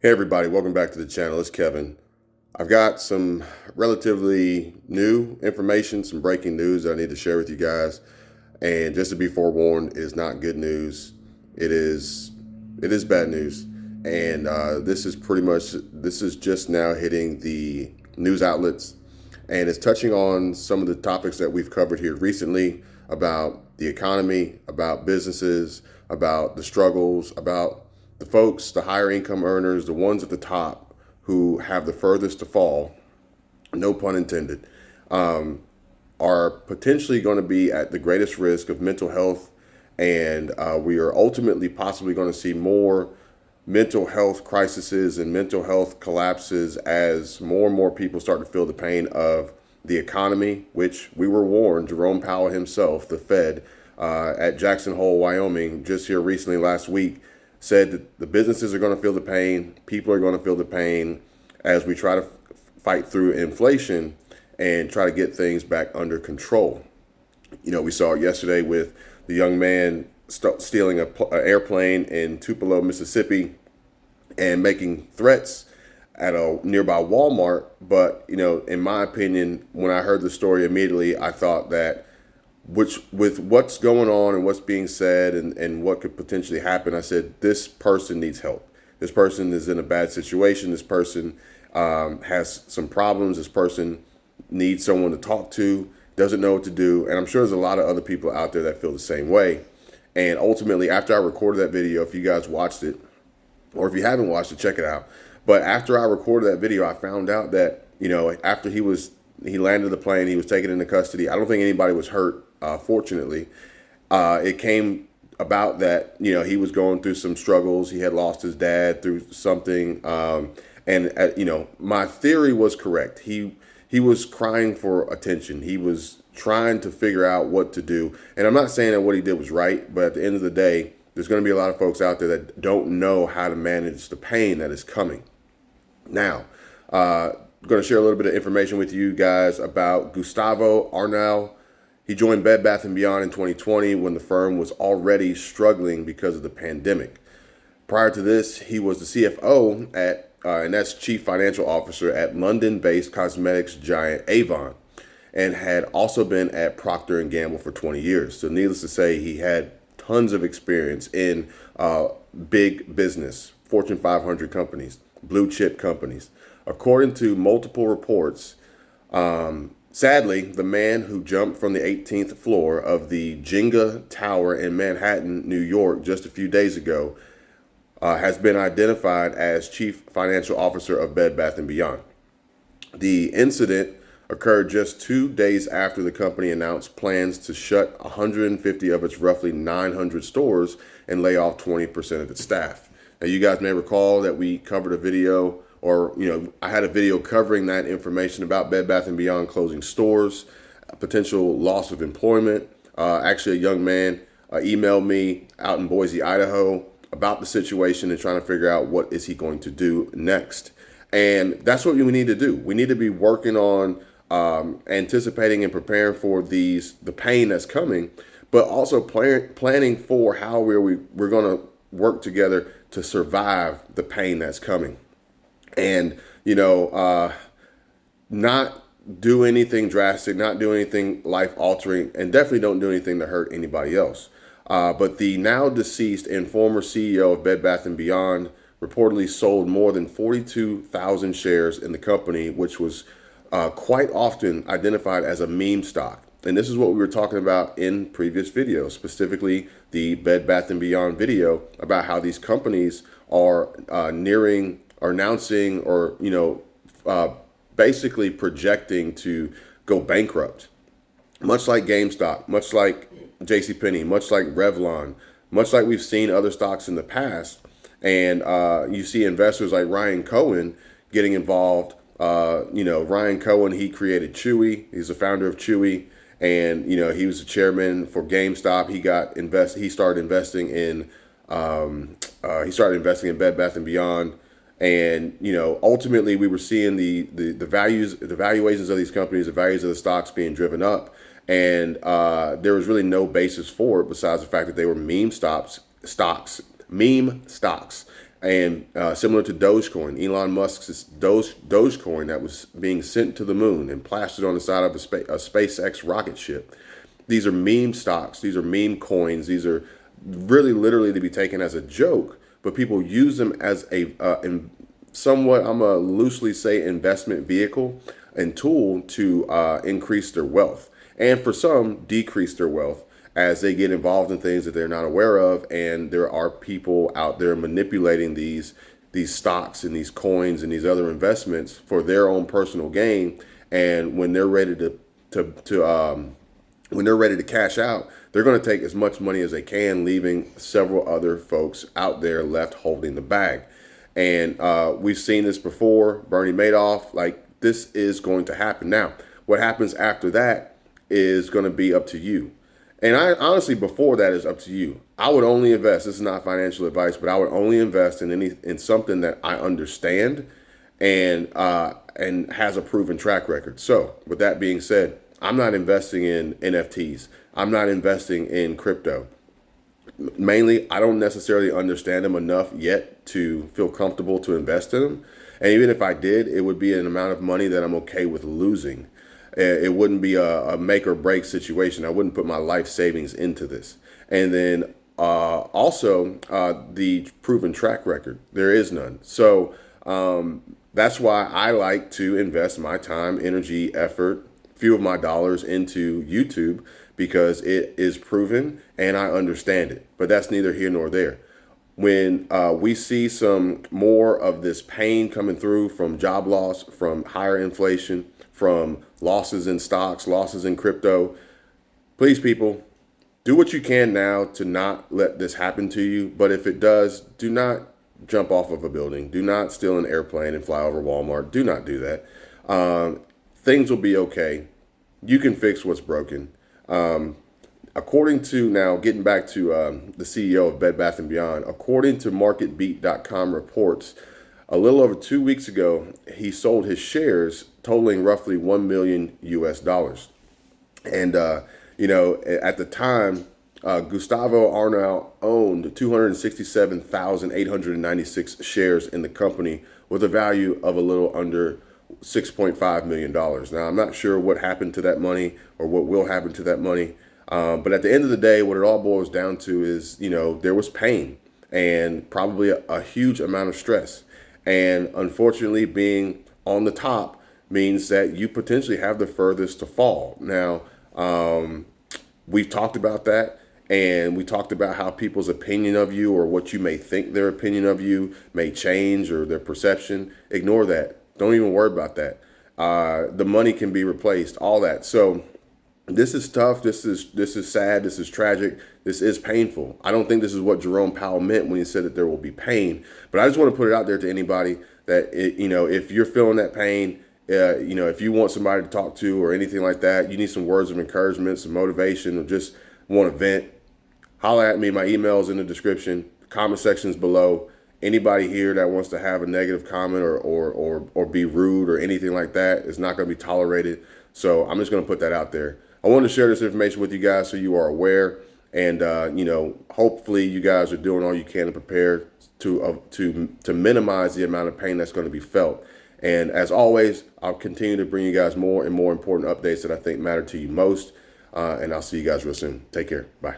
Hey everybody, welcome back to the channel. It's Kevin. I've got some relatively new information, some breaking news that I need to share with you guys. And just to be forewarned, it is not good news. It is bad news. And this is just now hitting the news outlets, and it's touching on some of the topics that we've covered here recently about the economy, about businesses, about the struggles, about the folks, the higher income earners, the ones at the top who have the furthest to fall, no pun intended, are potentially going to be at the greatest risk of mental health. And we are ultimately possibly going to see more mental health crises and mental health collapses as more and more people start to feel the pain of the economy, which we were warned. Jerome Powell himself, the Fed, at Jackson Hole, Wyoming, just here recently last week, said that the businesses are going to feel the pain, people are going to feel the pain as we try to fight through inflation and try to get things back under control. You know, we saw it yesterday with the young man stealing an airplane in Tupelo, Mississippi, and making threats at a nearby Walmart. But, you know, in my opinion, when I heard the story immediately, I thought that which with what's going on and what's being said and what could potentially happen, I said, this person needs help. This person is in a bad situation. This person has some problems. This person needs someone to talk to, doesn't know what to do. And I'm sure there's a lot of other people out there that feel the same way. And ultimately, after I recorded that video, if you guys watched it, or if you haven't watched it, check it out. But after I recorded that video, I found out that, you know, after he landed the plane, he was taken into custody. I don't think anybody was hurt, fortunately. It came about that, you know, he was going through some struggles. He had lost his dad through something. You know, my theory was correct. He was crying for attention. He was trying to figure out what to do. And I'm not saying that what he did was right, but at the end of the day, there's going to be a lot of folks out there that don't know how to manage the pain that is coming. Now, I'm going to share a little bit of information with you guys about Gustavo Arnau. He joined Bed Bath & Beyond in 2020 when the firm was already struggling because of the pandemic. Prior to this, he was the CFO and that's Chief Financial Officer at London-based cosmetics giant Avon, and had also been at Procter & Gamble for 20 years. So needless to say, he had tons of experience in big business, Fortune 500 companies, blue chip companies. According to multiple reports, sadly, the man who jumped from the 18th floor of the Jenga Tower in Manhattan, New York, just a few days ago, has been identified as Chief Financial Officer of Bed Bath & Beyond. The incident occurred just 2 days after the company announced plans to shut 150 of its roughly 900 stores and lay off 20% of its staff. Now, you guys may recall that we covered a video, or, you know, I had a video covering that information about Bed Bath & Beyond closing stores, potential loss of employment. Actually, a young man emailed me out in Boise, Idaho, about the situation and trying to figure out what is he going to do next. And that's what we need to do. We need to be working on anticipating and preparing for the pain that's coming, but also planning for how we're going to work together to survive the pain that's coming. And, you know, not do anything drastic, not do anything life altering, and definitely don't do anything to hurt anybody else. But the now deceased and former CEO of Bed Bath & Beyond reportedly sold more than 42,000 shares in the company, which was quite often identified as a meme stock. And this is what we were talking about in previous videos, specifically the Bed Bath & Beyond video about how these companies are nearing or announcing or, you know, basically projecting to go bankrupt. Much like GameStop, much like JCPenney, much like Revlon, much like we've seen other stocks in the past. And you see investors like Ryan Cohen getting involved. You know, Ryan Cohen, he created Chewy. He's the founder of Chewy. And, you know, he was the chairman for GameStop. He started investing in Bed Bath & Beyond. And, you know, ultimately we were seeing the valuations of these companies, the values of the stocks being driven up. And there was really no basis for it besides the fact that they were meme stocks. And similar to Dogecoin, Elon Musk's Dogecoin that was being sent to the moon and plastered on the side of a SpaceX rocket ship. These are meme stocks. These are meme coins. These are really literally to be taken as a joke, but people use them as a somewhat, I'm going to loosely say, investment vehicle and tool to increase their wealth. And for some, decrease their wealth as they get involved in things that they're not aware of. And there are people out there manipulating these stocks and these coins and these other investments for their own personal gain. And when they're ready when they're ready to cash out, they're going to take as much money as they can, leaving several other folks out there left holding the bag. And we've seen this before, Bernie Madoff. Like, this is going to happen. Now, what happens after that is going to be up to you. And I honestly, before that, is up to you. I would only invest. This is not financial advice, but I would only invest in something that I understand and has a proven track record. So, with that being said, I'm not investing in NFTs. I'm not investing in crypto. Mainly, I don't necessarily understand them enough yet to feel comfortable to invest in them. And even if I did, it would be an amount of money that I'm okay with losing. It wouldn't be a make or break situation. I wouldn't put my life savings into this. And then also the proven track record. There is none. So that's why I like to invest my time, energy, effort, few of my dollars into YouTube, because it is proven and I understand it. But that's neither here nor there. When we see some more of this pain coming through from job loss, from higher inflation, from losses in stocks, losses in crypto, please, people, do what you can now to not let this happen to you. But if it does, do not jump off of a building. Do not steal an airplane and fly over Walmart. Do not do that. Things will be okay. You can fix what's broken. According to, now getting back to the CEO of Bed Bath & Beyond, according to MarketBeat.com reports, a little over 2 weeks ago, he sold his shares totaling roughly $1 million US. And, at the time, Gustavo Arnau owned 267,896 shares in the company with a value of a little under $6.5 million. Now, I'm not sure what happened to that money or what will happen to that money. But at the end of the day, what it all boils down to is, there was pain and probably a huge amount of stress. And unfortunately, being on the top means that you potentially have the furthest to fall. Now, we've talked about that. And we talked about how people's opinion of you, or what you may think their opinion of you, may change, or their perception. Ignore that. Don't even worry about that. The money can be replaced, all that. So this is tough. This is sad. This is tragic. This is painful. I don't think this is what Jerome Powell meant when he said that there will be pain. But I just want to put it out there to anybody that, if you're feeling that pain, if you want somebody to talk to or anything like that, you need some words of encouragement, some motivation, or just want to vent, holler at me. My email is in the description. Comment sections below. Anybody here that wants to have a negative comment or be rude or anything like that is not going to be tolerated. So I'm just going to put that out there. I wanted to share this information with you guys so you are aware. And, hopefully you guys are doing all you can to prepare to minimize the amount of pain that's going to be felt. And as always, I'll continue to bring you guys more and more important updates that I think matter to you most. And I'll see you guys real soon. Take care. Bye.